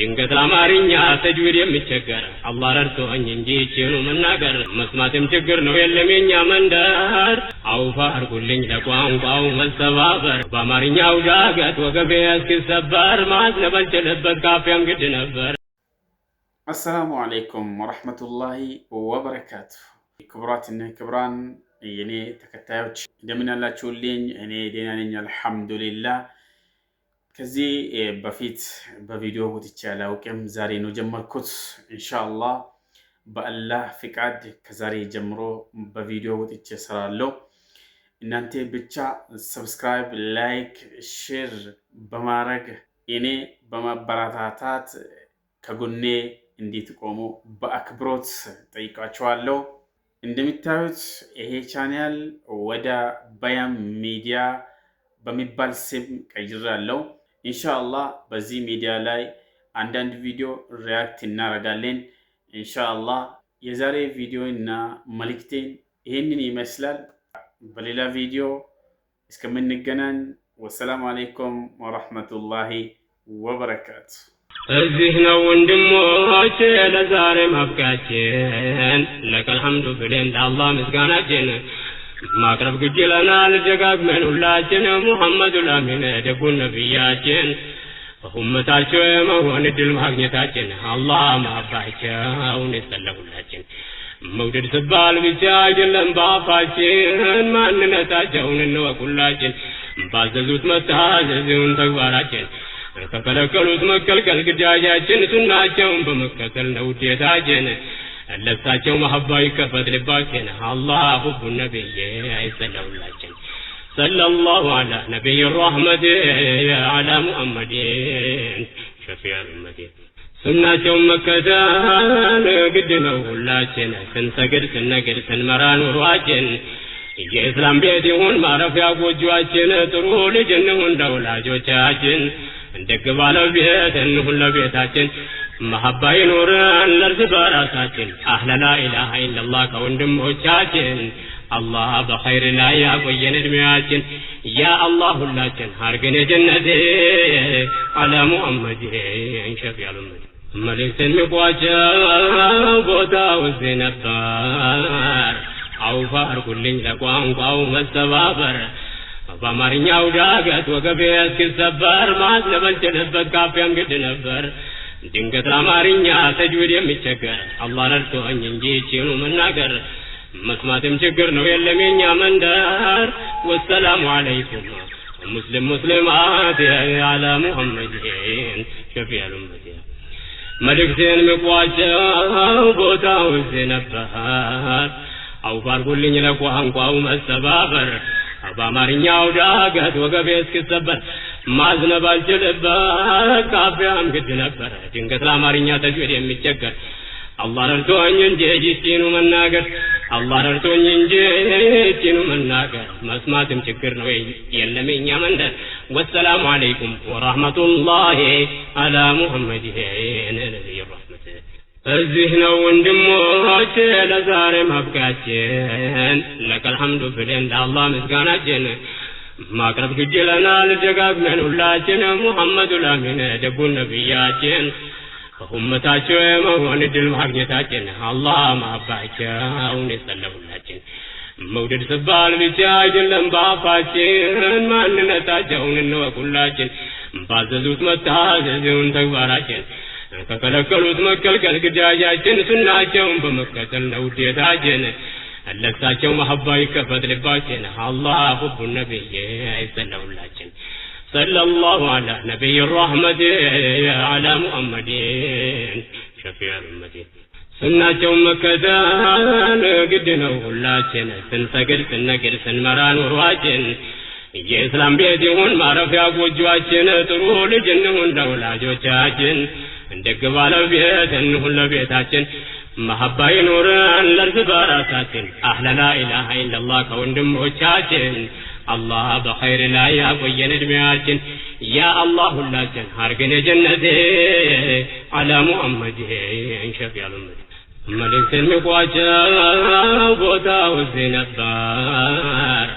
ድንገት አማርኛ ተጅዊድ የሚቸገር አላህ ረድቶኝ እንጂ ይችኑ መናገር መስማትም ችግር ነው የለም የኛ መንደር አውፋ አርጉልኝ ለቋንቋው መሰባበር በአማርኛው ዳገት ወገቤ እስኪሰበር ማዝነብ አልችልበት ካፊያም ግድ ነበር። አሰላሙ አለይኩም ወራህመቱላሂ ወበረካቱ። ክቡራትና ክቡራን የኔ ተከታዮች እንደምን አላችሁልኝ? እኔ ደህና ነኝ አልሐምዱሊላህ። ከዚህ በፊት በቪዲዮ ወጥቼ አላውቅም። ዛሬ ነው ጀመርኩት። ኢንሻአላህ በአላህ ፍቃድ ከዛሬ ጀምሮ በቪዲዮ ወጥቼ እሰራለሁ። እናንተ ብቻ ሰብስክራይብ፣ ላይክ፣ ሼር በማድረግ እኔ በማበረታታት ከጎኔ እንድትቆሙ በአክብሮት ጠይቃችኋለሁ። እንደምታዩት ይሄ ቻናል ወደ በያም ሚዲያ በሚባል ስም ቀይሬያለሁ። ኢንሻአላህ በዚህ ሚዲያ ላይ አንዳንድ ቪዲዮ ሪያክት እናደርጋለን። ኢንሻአላህ የዛሬ ቪዲዮ እና መልእክቴን ይሄንን ይመስላል። በሌላ ቪዲዮ እስከምንገናኝ ወሰላም አለይኩም ወራህመቱላሂ ወበረካቱ። እዚህ ነው ወንድሞች ለዛሬ ማብቃችን ለከል ሐምዱ ብለን ለአላህ ምስጋናችን ማቅረብ ግድ ይለናል ደጋግመን ሁላችን ሙሐመዱል አሚን ደጉን ነብያችን በኡመታቸው የመሆን እድል ማግኘታችን አላህ ማባቸውን ይሰለሁላችን መውደድ ሲባል ብቻ አይደለም በአፋችን ማንነታቸውን እንወቁላችን ባዘዙት መታዘዙን ተግባራችን ከከለከሉት መከልከል ግዳጃችን ሱናቸውን በመከተል ነው ውዴታችን ለሳቸው መሐባ ይከፈት ልባችን አላህ ሁቡ ነብይ አይሰለውላችን ሰለላሁ ዐላ ነብይ الرحمة على محمد شفيع الأمة ሱናቸውን መከተል ግድ ነው ሁላችን ስንሰግድ ስንነግድ ስንመራ ኑሯችን የእስላም ቤት ይሁን ማረፊያ ጎጆአችን ጥሩ ልጅ እንሁን ለወላጆቻችን እንደግ ባለቤት እንሁን ለቤታችን መሐባ ይኑረን ለእርስ በራሳችን አህለ ላ ኢላሃ ኢላላህ ከወንድሞቻችን አላህ በኸይር ላይ ያቆየን እድሜያችን ያ አላህ ሁላችን አርገን የጀነቴ አለ ሙሐመድ ሸፊዑል ኡመት መልእክትን የሚቋጨው ቦታው እዚህ ነበር አውፋ አርጉልኝ ለቋንቋው መሰባበር በአማርኛው ዳገት ወገቤ እስኪሰበር ማዝነብ አልችልበት ካፊያም ግድ ነበር ድንገት አማርኛ ተጅዊድ የሚቸገር አላህ ረድቶኝ እንጂ ይችኑ መናገር መስማትም ችግር ነው የለም የኛ መንደር ወሰላሙ አለይኩም ሙስሊማት አለ ሙሐመድ ሸፊዑል ኡመት መልእክቴን የሚቋጨው ቦታው እዚህ ነበር አውፋ አርጉልኝ ለቋንቋው መሰባበር በአማርኛው ዳገት ወገቤ እስኪሰበር ማዝነብ አልችልበት ካፊያም ግድ ነበር ድንገት ለአማርኛ ተጅዊድ የሚቸገር አላህ ረድቶኝ እንጂ ይችኑ መናገር አላህ ረድቶኝ እንጂ ይችኑ መናገር መስማትም ችግር ነው የለም የኛ መንደር ወሰላሙ አለይኩም ወራህመቱላሂ አላ ሙሐመድ ነብይ الرحمة እዚህ ነው ወንድሞች ለዛሬ ማብቃችን ለከል ሐምዱ ብለን ለአላህ ምስጋናችን ማቅረብ ግድ ይለናል ደጋግመን ሁላችን ሙሐመዱል አሚን ደጉን ነብያችን በኡመታቸው የመሆን እድል ማግኘታችን አላህ ማባቸውን ይሰለሁላችን መውደድ ሲባል ብቻ አይደለም በአፋችን ማንነታቸውን እንወቁላችን ባዘዙት መታዘዙን ተግባራችን ከከለከሉት መከልከል ግዳጃችን ሱናቸውን በመከተል ነው ውዴታችን ለሳቸው መሐባ ይከፈት ልባችን አላህ ሁቡ ነብይ አይሰለሁላችን ሰለላሁ ዐላ ነብይ الرحمة على محمد شفيع الأمة ሱናቸውን መከተል ግድ ነው ሁላችን ስንሰግድ ስንነግድ ስንመራ ኑሯችን የእስላም ቤት ይሁን ማረፊያ ጎጆአችን ጥሩ ልጅ እንሁን ለወላጆቻችን እንደግ ባለቤት እንሁን ለቤታችን መሐባ ይኑረን ለእርስ በራሳችን አህለ ላ ኢላሃ ኢላላህ ከወንድሞቻችን አላህ በኸይር ላይ ያቆየን እድሜያችን ያ አላህ ሁላችን አርገን የጀነቴ አለ ሙሐመድ ሸፊዑል ኡመት መልእክትን የሚቋጨው ቦታው እዚህ ነበር